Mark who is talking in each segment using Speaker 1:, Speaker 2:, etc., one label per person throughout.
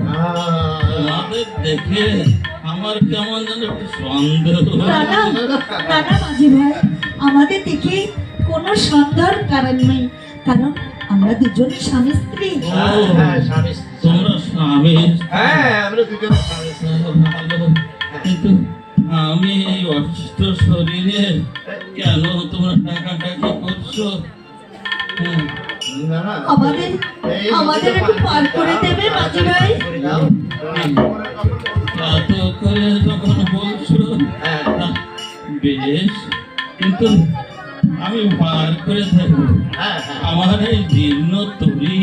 Speaker 1: তোমাদের দেখে আমার কেমন যেন একটু সন্দেহ।
Speaker 2: মাঝি ভাই, আমাদের দেখে কোনো সন্দেহের কারণ নেই, কারণ আমরা দুজন স্বামী স্ত্রী।
Speaker 1: তোমরা স্বামী?
Speaker 3: হ্যাঁ, আমরা দুজন স্বামী।
Speaker 1: ভালো, কিন্তু আমি এই অসুস্থ শরীরে কেন তোমরা টাকাটাকি করছো?
Speaker 2: আমাদের একটু পার করে দেবে মাঝি ভাই?
Speaker 1: এত করে যখন বলছো বেশ, কিন্তু আমি পার করে দেবো। আমার এই জীর্ণ তরি,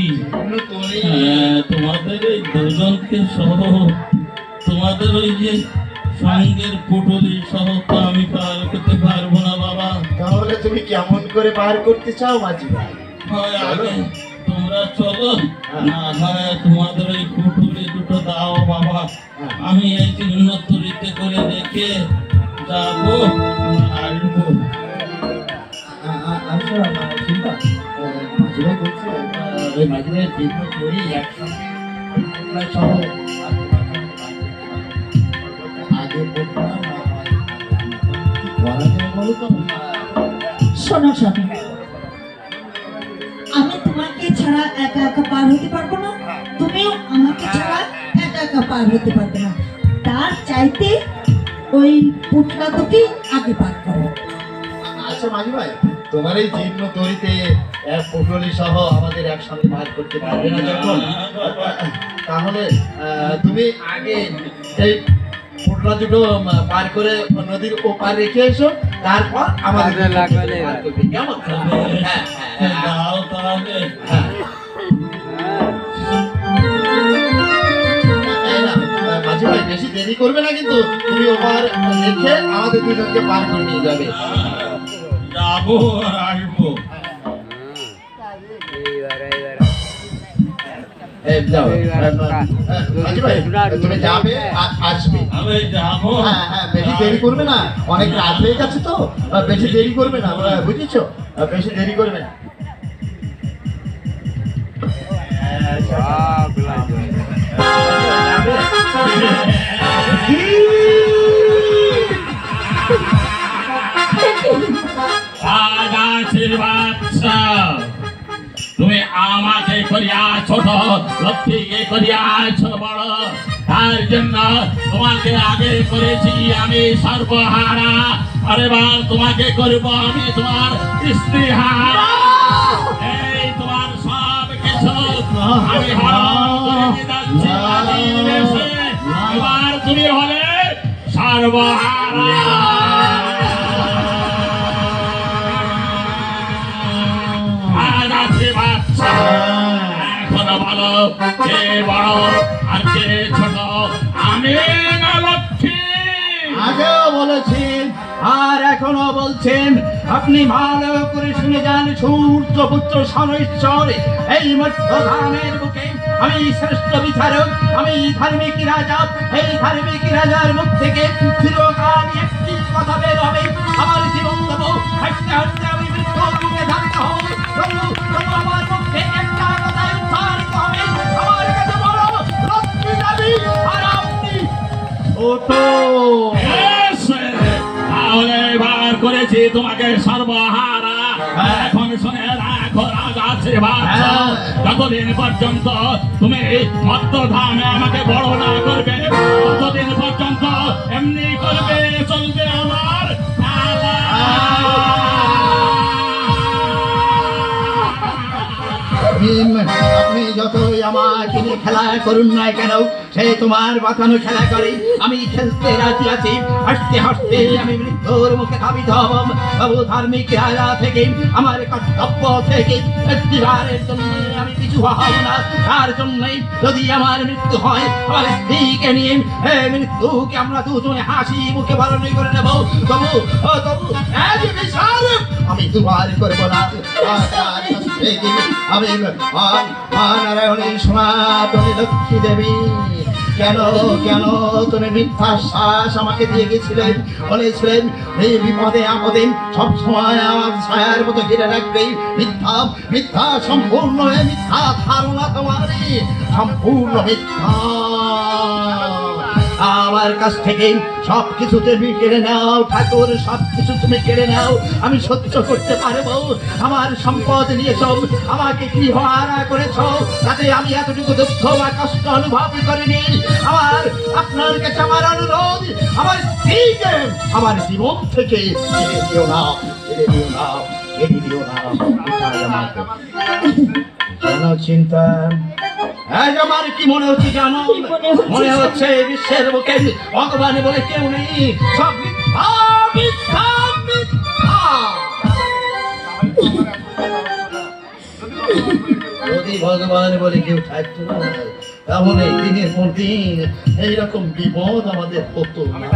Speaker 1: তোমাদের এই দুজনকে সহ, তোমাদের ওই যে সঙ্গের পুটুলি সহ তো আমি পার করতে পারবো না বাবা।
Speaker 3: তাহলে তুমি কেমন করে পার করতে চাও মাঝি ভাই?
Speaker 1: হয় আগে তোমরা চলো, না হয় তোমাদের ওই পুটুলি দুটো দাও বাবা। আমি এই জীর্ণ তরিতে করে রেখে যাবো, আসবো।
Speaker 3: আচ্ছা চিন্তা, মাঝি ভাই বলছে ওই মাঝি ভাই জীর্ণ তরি একসঙ্গে সহ
Speaker 2: শোনো শোনো, আমি তোমাকে ছাড়া একা একা পার হতে পারবো না, তুমিও আমাকে ছাড়া একা একা পার হতে পারবে না। তার চাইতে ওই পুটলা তোকে আগে পার করো।
Speaker 3: আচ্ছা মাঝি ভাই, তোমার এই জীর্ণ তরিতে পটলি সহ আমাদের একসঙ্গে পার করতে পারবে না যখন, তাহলে তুমি আগে এই পোটলা দুটো পার করে নদীর ওপার রেখে এসো, তারপর আমাদের কেমন?
Speaker 1: দাও তাহলে।
Speaker 3: মাঝি ভাই বেশি দেরি করবে না কিন্তু, তুমি ওপার রেখে আমাদের দুজনকে পার করে নিয়ে যাবে।
Speaker 1: যাবো আর আসবো।
Speaker 3: তুমি যাবে আসবে?
Speaker 1: আমি যাবো।
Speaker 3: হ্যাঁ, বেশি দেরি করবে না, অনেক রাত হয়ে গেছে তো, বেশি দেরি করবে না, বুঝেছো? বেশি দেরি করবে না।
Speaker 1: তুমি আমাকে করিয়া ছোট, লক্ষ্মীকে করিয়াছ বড়, তার জন্য তোমাকে আগে করেছি আমি সর্বহারা, আর এবার তোমাকে করবো আমি তোমার স্ত্রী হারা। এই তোমার সব কিছু আমি এবার তুমি হলে সর্বহারা। এখনো বলো কে বড় আর কে ছোট? আমি না লক্ষ্মী?
Speaker 3: আগেও বলেছেন আর এখনো বলছেন, আপনি ভালো করে শুনে যান সূর্যপুত্র শনৈশ্বর, এই মধ্যধামের বুকে আমি শ্রেষ্ঠ বিচারক, আমি ধার্মিক রাজা। এই ধার্মিক রাজার মুখ থেকে চিরকাল একটি কথা বের হবে, আমার জীবন দেবো হাসতে হাসতে আমি মৃত্যুকে ধারণ হব। আমার মুখে একটা কথা উচ্চারিত হবে, আমার কাছে বলো লক্ষ্মী দেবী আর আপনি ছোট।
Speaker 1: তাহলে এবার করেছি তোমাকে সর্বহারা। এখন শুনে রাখো রাজা যতদিন পর্যন্ত তুমি মধ্যধামে আমাকে বড় না করবে, ততদিন পর্যন্ত এমনি করবে চলবে আমার।
Speaker 3: আপনি যতই আমাকে নিয়ে খেলা করুন না কেন, সে তোমার বাঁচানো খেলা করে আমি খেলতে রাজি আছি। হাসতে হাসতে আমি মৃত্যুর মুখে ধাবিত হব। বাবু ধার্মিক রাজা থেকে আমার কর্তব্য থেকে একটিবারের জন্য আমি কিছু হব না। তার জন্যই যদি আমার মৃত্যু হয়, আমার স্ত্রীকে নিয়ে মৃত্যুকে আমরা দুজনে হাসি মুখে বরণ করে নেব। তবু তবু আমি দুবার করব না। আমি নারায়ণের সনাতনী লক্ষ্মী দেবী, কেন কেন তুমি মিথ্যা শ্বাস আমাকে দিয়ে গেছিলেন? বলেছিলেন এই বিপদে আপদে সবসময় আমার ছায়ার মতো ঘিরে রাখবে। মিথ্যা মিথ্যা, সম্পূর্ণ মিথ্যা ধারণা তোমারই, সম্পূর্ণ মিথ্যা। আমার কাছ থেকে সব কিছু তুমি কেড়ে নাও ঠাকুর, সব কিছু তুমি কেড়ে নাও, আমি সহ্য করতে পারবো। আমার সম্পদ নিয়েছ, আমাকে কি হারা করেছ, তাতে আমি এতটুকু দুঃখ বা কষ্ট অনুভব করিনি। আপনার কাছে আমার অনুরোধ, আমার স্ত্রীকে আমার জীবন থেকে ছেড়ে দিও না, ছেড়ে দিও না, ছেড়ে দিও না। এটাই আমার কেন চিন্তা? আজ আমার কি মনে হচ্ছে জানো?
Speaker 2: কি মনে হচ্ছে?
Speaker 3: মনে হচ্ছে বিশ্বের বুকে ভগবান বলে কেউ নেই, সব মিথ্যা, মিথ্যা, মিথ্যা। যদি ভগবান বলে কেউ থাকতো না, তাহলে দিনের পর দিন এইরকম বিপদ আমাদের হতো না।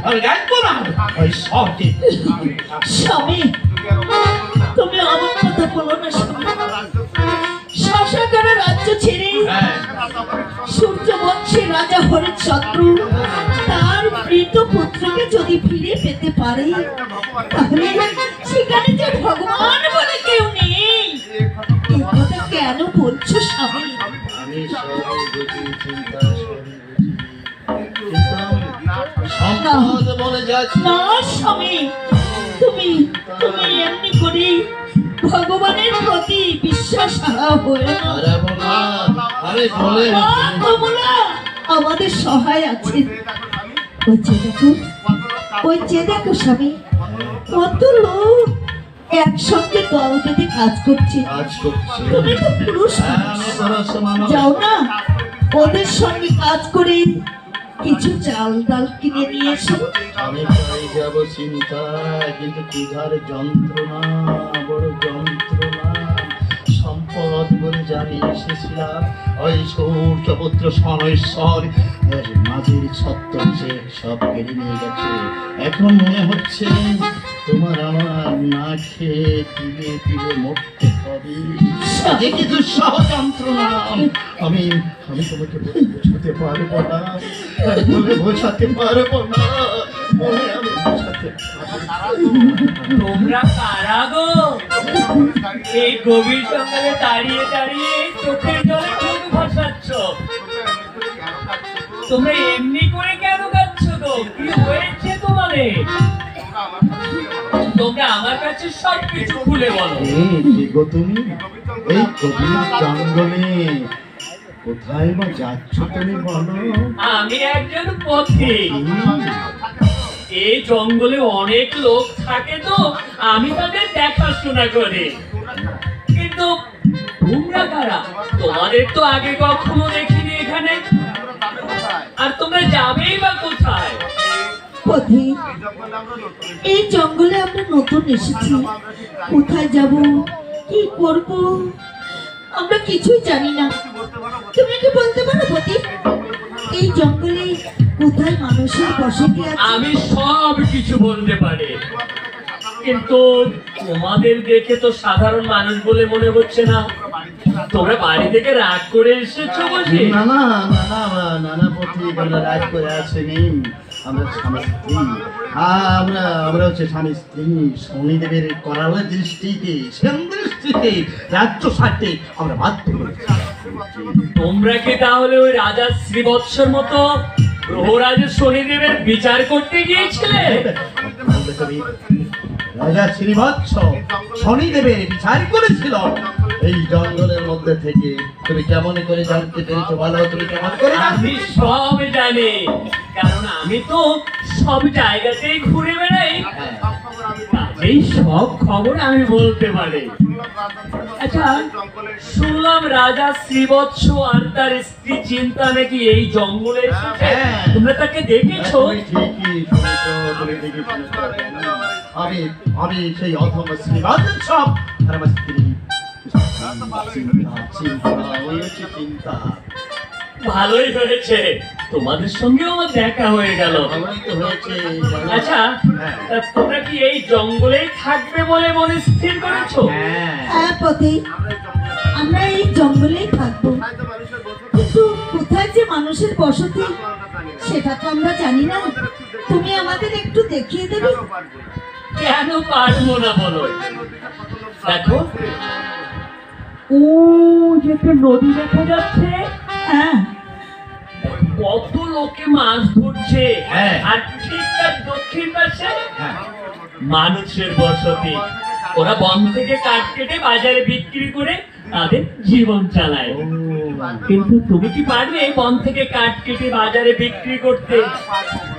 Speaker 3: আমি রাখবো না ওই সবকে।
Speaker 2: স্বামী, তুমি আমার কথা বলো না স্বামী। শাসকেরা রাজ্য ছেড়ে
Speaker 3: হ্যাঁ,
Speaker 2: সূর্যবংশের রাজা হরিশ্চন্দ্র তার মৃত পুত্রকে যদি ফিরে পেতে পারে, তাহলে সেখানে যে ভগবান বলে কেউ নেই। এই কথা কেন বলছো স্বামী?
Speaker 3: আমি সবই বুঝি, চিন্তা সবই বুঝি, কিন্তু সম্পদ বলে যাচ্ছি
Speaker 2: না স্বামী, তুমি তুমি এমনি করে ভগবানের প্রতি বিশ্বাস হারা হয়ে না।
Speaker 3: হারাবো না, আরে বলে
Speaker 2: মা কমলা আমাদের সহায় আছে। ওই যে দেখো, ওই যে দেখো স্বামী, কত লোক একসঙ্গে দল বেঁধে কাজ করছে।
Speaker 3: কাজ করছে।
Speaker 2: তুমি তো পুরুষ
Speaker 3: হ্যাঁ,
Speaker 2: মানুষ।
Speaker 3: আমি পুরুষ মানুষ।
Speaker 2: যাও না, ওদের সঙ্গে কাজ করে কিছু চাল ডাল কিনে নিয়ে এসো।
Speaker 3: আমি পাই যাব চিন্তা, কিন্তু ক্ষুধার যন্ত্রণা, বড় যন্ত্রণা। সম্পদ বলে জানি এসেছিলাম, ওই সূর্যপুত্র শনৈশ্বর এর মাঝের সত্য যে সব কেড়ে নিয়ে গেছে। এখন মনে হচ্ছে তোমার আমার না খেয়ে পিলে পিলে মরতে হবে। যে কিছু সহ যন্ত্রণা আমি আমি তোমাকে বলে বোঝাতে পারবো না, বলে বোঝাতে পারবো না, বলে আমি বোঝাতে পারবো না।
Speaker 4: তোমরা কারা গো? এই গভীর জঙ্গলে দাঁড়িয়ে দাঁড়িয়ে চোখের জলে ঠোঁট ভাসাচ্ছ। তোমরা এমনি করে কেন কাঁদছ গো? কি হয়েছে তোমাদের? তোমরা আমার কাছে সবকিছু খুলে বলো।
Speaker 3: কে গো তুমি? এই গভীর জঙ্গলে কোথায় বা যাচ্ছ তুমি বলো?
Speaker 4: আমি একজন পথিক। এই জঙ্গলে অনেক লোক থাকে তো আমি তাদের দেখাশোনা করি। কিন্তু তোমরা কারা? তোমাদের তো আগে কখনো দেখিনি এখানে। আর তোমরা যাবেই বা কোথায়?
Speaker 2: পথিক, এই জঙ্গলে আমরা নতুন এসেছি। কোথায় যাব, কি করব, আমরা কিছুই জানি না। তুমি কি বলতে পারো পথিক, এই জঙ্গলে কোথায় মানুষের বসতি আছে?
Speaker 4: আমি সব কিছু বলতে পারি, কিন্তু তোমাদের দেখে তো সাধারণ মানুষ বলে মনে হচ্ছে না। তোমরা বাড়ি থেকে রাগ করে এসেছো বুঝি?
Speaker 3: না না না না না না পথিক, আমরা রাজ করে আসিনি। আমরা স্বামী স্ত্রী, আমরা আমরা হচ্ছে স্বামী স্ত্রী। শনিদেবের করালের দৃষ্টিতে, সেন দৃষ্টিতে রাজ্য ছাড়তে আমরা বাধ্য করেছি।
Speaker 4: তোমরা কি তাহলে ওই রাজা শ্রীবৎসর মতো গ্রহরাজের শনিদেবের বিচার করতে গিয়েছিলে?
Speaker 3: রাজা শ্রীবৎস শনিদেবের বিচার করেছিল এই জঙ্গলের মধ্যে থেকে। তুমি কেমন করে জানতে পেরেছো বলো? তুমি কেমন করে
Speaker 4: আমি সব জানি, কারণ আমি তো সব জায়গাতেই ঘুরে বেড়াই। এই সব খবর আমি বলতে পারি। আচ্ছা, শুনলাম রাজা শ্রীবৎস আর তার স্ত্রী চিন্তা নাকি এই জঙ্গলে এসেছে।
Speaker 3: হ্যাঁ।
Speaker 4: তোমরা তাকে দেখেছো?
Speaker 3: তুমি ঠিকই শুনেছো, তুমি ঠিকই শুনেছো। আমি আমি সেই অধম শ্রীবৎস আর আমার স্ত্রী। চিন্তা চিন্তা ওই হচ্ছে চিন্তা।
Speaker 4: ভালোই হয়েছে, তোমাদের সঙ্গেও আমার দেখা হয়ে গেল।
Speaker 3: ভালোই তো হয়েছে।
Speaker 4: আচ্ছা, তা তোমরা কি এই জঙ্গলেই থাকবে বলে মনে স্থির করেছো?
Speaker 3: হ্যাঁ।
Speaker 2: হ্যাঁ পথিক, আমরা এই জঙ্গলেই থাকবো, কিন্তু কোথায় যে মানুষের বসতি সেটা তো আমরা জানি না। তুমি আমাদের একটু দেখিয়ে দেবে?
Speaker 4: কেন পারবো না বলো? দেখো, ও যে একটা নদী দেখা যাচ্ছে।
Speaker 2: হ্যাঁ,
Speaker 4: কত লোকে মাছ ধরছে,
Speaker 3: হ্যাঁ।
Speaker 4: আর ঠিক তার দক্ষিণ পাশে
Speaker 3: হ্যাঁ
Speaker 4: মানুষের বসতি। ওরা বন থেকে কাঠ কেটে বাজারে বিক্রি করে তাদের জীবন চালায়। কিন্তু তুমি কি পারবে বন থেকে কাঠ কেটে বাজারে বিক্রি করতে?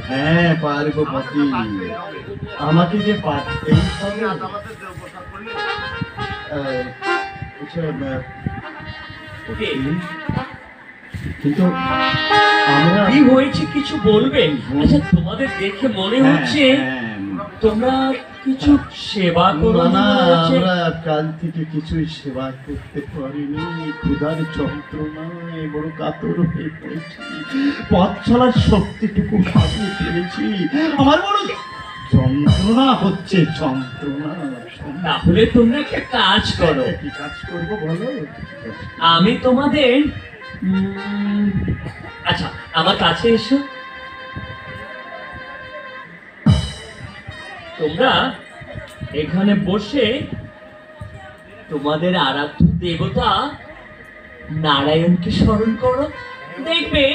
Speaker 3: হ্যাঁ পারবো পতি, আমাকে যে পারতেই হবে। কিন্তু আমরা
Speaker 4: কি হয়েছে কিছু বলবেন? আচ্ছা, তোমাদের দেখে মনে হচ্ছে তোমরা কিছু সেবা করো
Speaker 3: না,
Speaker 4: মনে হচ্ছে।
Speaker 3: আমরা কাল থেকে কিছুই সেবা করতে পারিনি, ক্ষুধার যন্ত্রণায় বড় কাতর হয়ে পড়েছি, পথ চলার শক্তিটুকু হারিয়ে ফেলেছি, আমার বড় যন্ত্রণা হচ্ছে, যন্ত্রণা।
Speaker 4: তাহলে তোমরা একটা কাজ করো,
Speaker 3: কি কাজ করবো বলো?
Speaker 4: আমি তোমাদের আচ্ছা আমার কাছে এসো। তোমরা এখানে বসে তোমাদের আরাধ্য দেবতা নারায়ণকে স্মরণ করো, দেখবে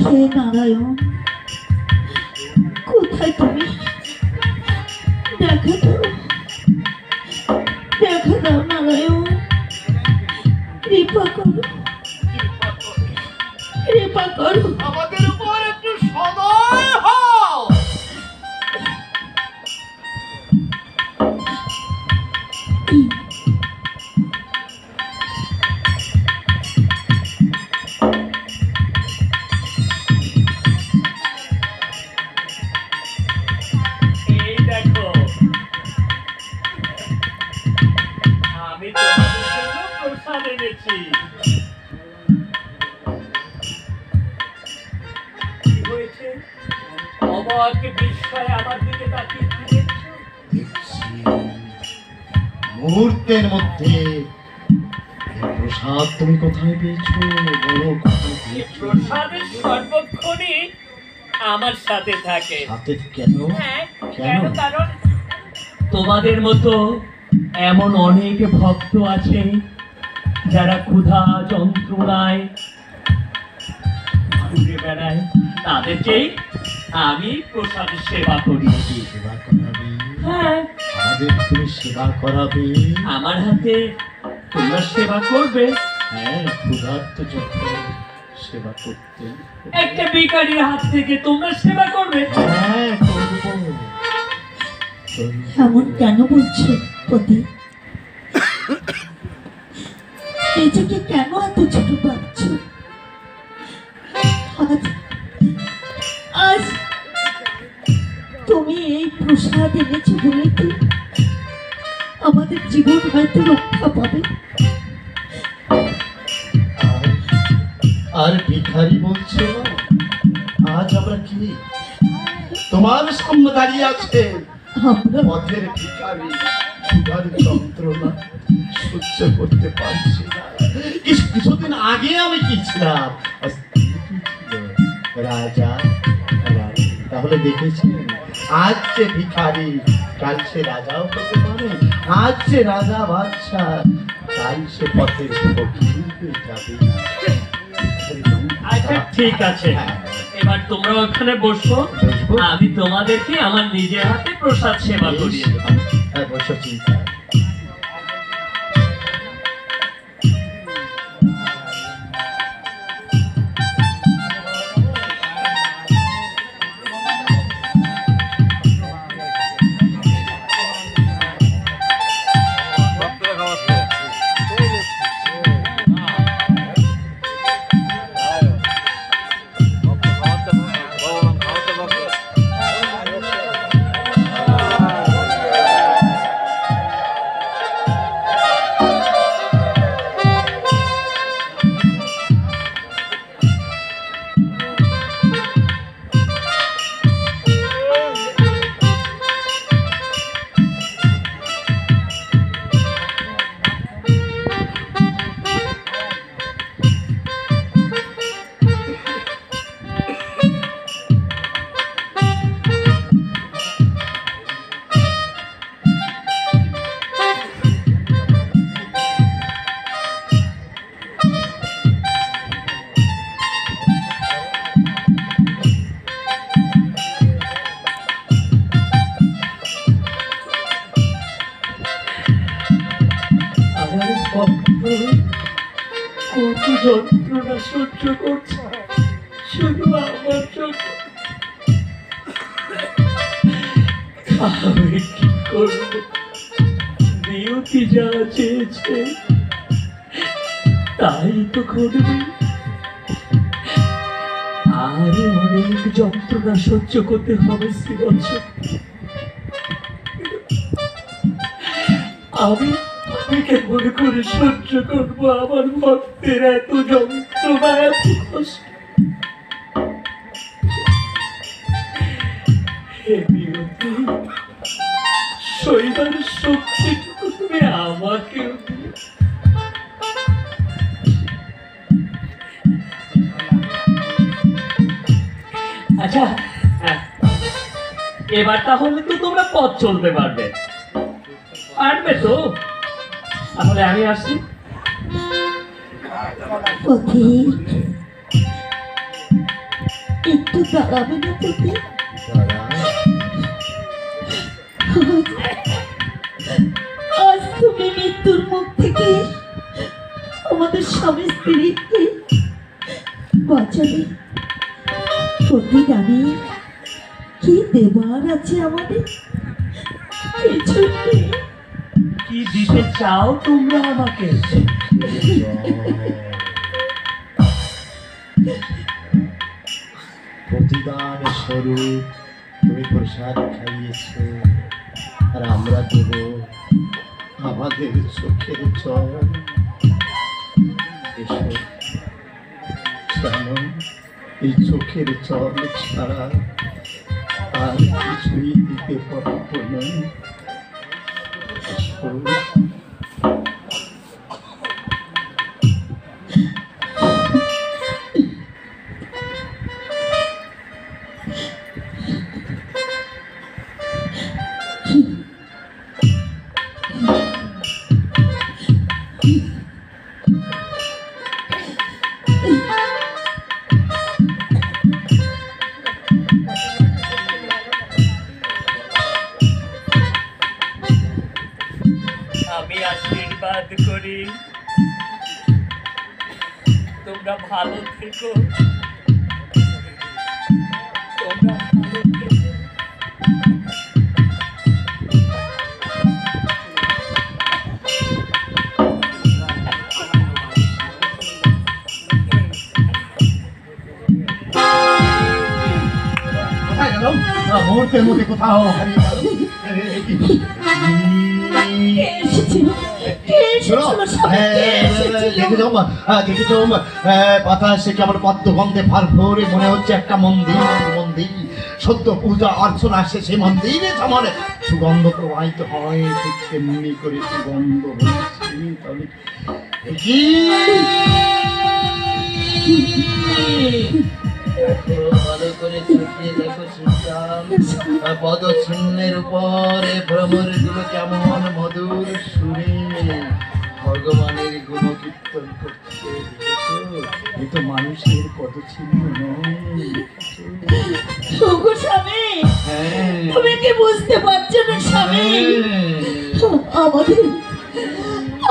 Speaker 2: হে নারায়ণ, কোথায় তুমি? দেখা দাও, দেখা দাও নারায়ণ, কৃপা করো, কৃপা করো।
Speaker 3: আমাদের উপর একটু সদয় হও।
Speaker 4: এই দেখো, আমি তোমাদের জন্য প্রসাদ এনেছি। কি হয়েছে? অবাক বিস্ময়ে আমার দিকে তাকিয়ে কি দেখছো?
Speaker 3: মুহূর্তের মধ্যে প্রসাদ তুমি কোথায় পেয়েছো? বলো কোথায়
Speaker 4: এই
Speaker 3: পেয়েছো?
Speaker 4: প্রসাদের সর্বক্ষণই আমার সাথে থাকে।
Speaker 3: হাতে কেন?
Speaker 4: হ্যাঁ,
Speaker 3: কেন?
Speaker 4: কারণ তোমাদের মতো এমন অনেক ভক্ত আছে যারা ক্ষুধা যন্ত্রণায় ঘুরে বেড়ায়, তাদেরকেই আমি প্রসাদের সেবা করি।
Speaker 3: সেবা করাবে?
Speaker 4: হ্যাঁ,
Speaker 3: আমাদের তুমি সেবা করাবে?
Speaker 4: আমার হাতে তোমরা সেবা করবে।
Speaker 3: হ্যাঁ, ক্ষুধার্ত যখন সেবা করতে।
Speaker 4: একটা ভিখারির হাত থেকে তোমরা সেবা করবে।
Speaker 3: হ্যাঁ করবো।
Speaker 2: এমন কেন বলছো পতি? নিজেকে কেন এত ছোট পাচ্ছ? আজ আজ তুমি এই প্রসাদ এনেছো বলে কি আমাদের জীবন হয়তো রক্ষা পাবে।
Speaker 3: আর ভিখারি বলছো? আজ আমরা কি তোমার সামনে দাঁড়িয়ে আছে
Speaker 2: আমরা
Speaker 3: পথের ভিখারি, ক্ষুধার যন্ত্রণা সহ্য করতে পারছি না। কিছুদিন আগে আমি কি ছিলাম? আজ তুমি কি ছিলে? রাজা, রানী। তাহলে দেখেছেন, আজ যে ভিখারি কাল সে রাজাও হতে পারে, আজ যে রাজা বাদশা কাল সে পথের ফকির হয়ে যাবে।
Speaker 4: আচ্ছা ঠিক আছে, এবার তোমরা ওখানে বসো,
Speaker 3: বসবো?
Speaker 4: আমি তোমাদেরকে আমার নিজের হাতে প্রসাদ সেবা করিয়ে দেবো।
Speaker 3: হ্যাঁ, বসো, চিন্তা।
Speaker 4: কত যন্ত্রণা সহ্য করছে শুধু আমার জন্য। আমি কি করব? নিয়তি যা চেয়েছে তাই তো করবে। আরো অনেক যন্ত্রণা সহ্য করতে হবে শ্রীবৎস। আমি আমি কেমন করে সহ্য করবো আমার ভক্তের এত যন্ত্রণা, এত কষ্ট? হে বিরতি, শৈবার শক্তিটুকু তুমি আমাকেও দিও। আচ্ছা, এবার তাহলে তো তোমরা পথ চলতে পারবে, পারবে তো? তাহলে আমি আসছি।
Speaker 2: পথিক, একটু দাঁড়াবে না তুমি? আজ তুমি মৃত্যুর মুখ থেকে আমাদের স্বামী স্ত্রীকে বাঁচাবে। প্রতিদানে কি দেবার আছে আমাদের? কিছুই নেই।
Speaker 4: কি দিতে চাও তোমরা আমাকে?
Speaker 3: প্রতিদান স্বরূপ তুমি প্রসাদ খাইয়েছ, আর আমরা দেব আমাদের চোখের জল। এসো, জানো এই চোখের জল ছাড়া আর কিছুই দিতে পারব না। এসো।
Speaker 4: আমি আশীর্বাদ করি তোমরা ভালো থেকো, তোমরা ভালো থেকো।
Speaker 3: কোথায় গেল? মুহূর্তের মধ্যে কোথাও হারিয়ে গেল।
Speaker 2: কে এসেছিল? কে এসেছিল? স্বামী, কে এসেছিল?
Speaker 3: দেখেছ বাতাসে কেমন পদ্মগন্ধে ভার ভরে মনে হচ্ছে একটা মন্দির। মন্দির সদ্য পূজা অর্চনা শেষে মন্দিরে যেমন সুগন্ধ প্রবাহিত হয়, ঠিক তেমনি করে সুগন্ধ হচ্ছে। তাহলে কি ভালো করে চোখে দেখো শ্রীরাম, পদ চিহ্নের উপরে ভ্রমর গুলো কেমন মধুর সুরে ভগবানের গুণ কীর্তন করছে। এ তো মানুষের পদ চিহ্ন নয়।
Speaker 2: ওগো স্বামী,
Speaker 3: হ্যাঁ,
Speaker 2: তুমি কি বুঝতে পারছো না স্বামী? আমাদের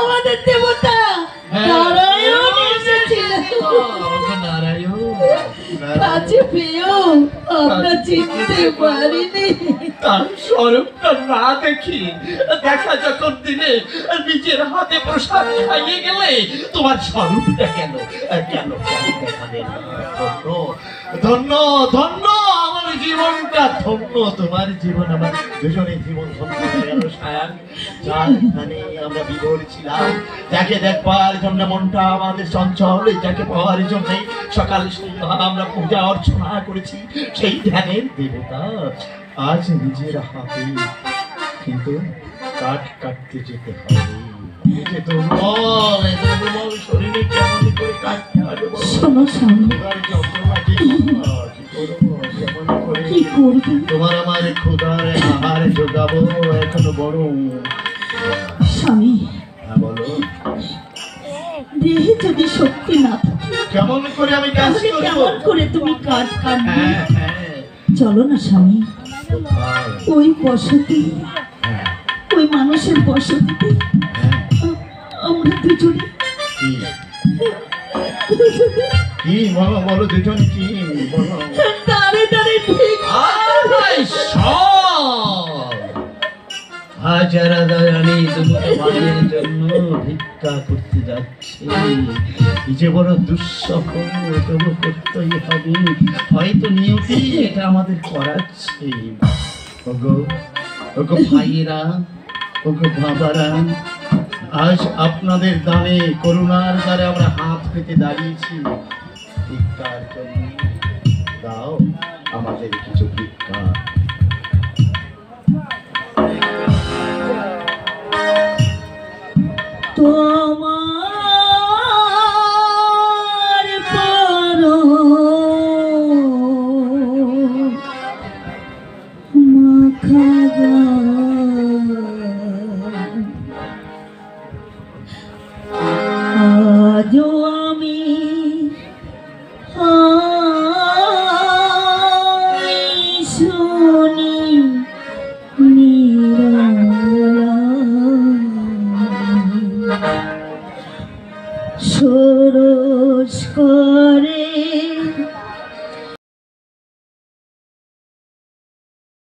Speaker 2: আমাদের দেবতা নারায়ণ এসেছিল।
Speaker 3: নারায়ণ
Speaker 2: কাছে পেয়েও আমরা চিনতে পারিনি।
Speaker 3: তার স্বরূপটা না দেখি দেখা যখন দিলে নিজের হাতে প্রসাদ খাইয়ে গেলে তোমার স্বরূপটা কেন কেন কেন দেখাবে না? ধন্য ধন্য ধন্য আমার জীবনটা, ধন্য তোমার জীবন, আমার দুজনের জীবন ধন্য হয়ে গেল। সায়ান যার এখানে আমরা বিভোর ছিলাম, যাকে দেখবার জন্য মনটা আমাদের চঞ্চল, যাকে পাওয়ার জন্য সকাল সন্ধ্যা আমরা পূজা অর্চনা করেছি, সেই ধ্যানের দেবতা আজ নিজের হাতে কিন্তু কাঠ কাটতে যেতে হবে। এই যে দুর্বল, এই দুর্বল শরীরে কেমন করে কাঠ কাটবো?
Speaker 2: শোনো স্বামী,
Speaker 3: ক্ষুধার যন্ত্রণা কি করবো? কেমন করে
Speaker 2: কি করবে?
Speaker 3: তোমার আমার ক্ষুধার আহার যোগাবো? এখনো বড়
Speaker 2: স্বামী,
Speaker 3: হ্যাঁ বলো,
Speaker 2: দেহে যদি শক্তি না থাকে
Speaker 3: কেমন করে আমি কাজ
Speaker 2: তাহলে
Speaker 3: করবো?
Speaker 2: কেমন করে তুমি কাজ কাটবে?
Speaker 3: হ্যাঁ হ্যাঁ,
Speaker 2: চলো না স্বামী,
Speaker 3: কোথায়?
Speaker 2: ওই বসতি,
Speaker 3: হ্যাঁ
Speaker 2: ওই মানুষের বসতিতে
Speaker 3: হ্যাঁ,
Speaker 2: আমরা দুজনে
Speaker 3: কি কি বলো বলো দুজন কি বলো
Speaker 2: দাঁড়ে দাঁড়ে ঠিক
Speaker 3: হাজারা আমি তোমাকে মায়ের জন্য ভিক্ষা করতে যাচ্ছি। এই যে বড় দুঃসহ, তবু করতেই হবে, হয়তো নিয়তি এটা আমাদের করাচ্ছে। ওগো ওগো ভাইয়েরা, ওগো বাবারা, আজ আপনাদের দানে করুণার দ্বারে আমরা হাত পেতে দাঁড়িয়েছি। ভিক্ষার জন্য দাও আমাদের কিছু ভিক্ষা।
Speaker 2: তোমার পর মাখা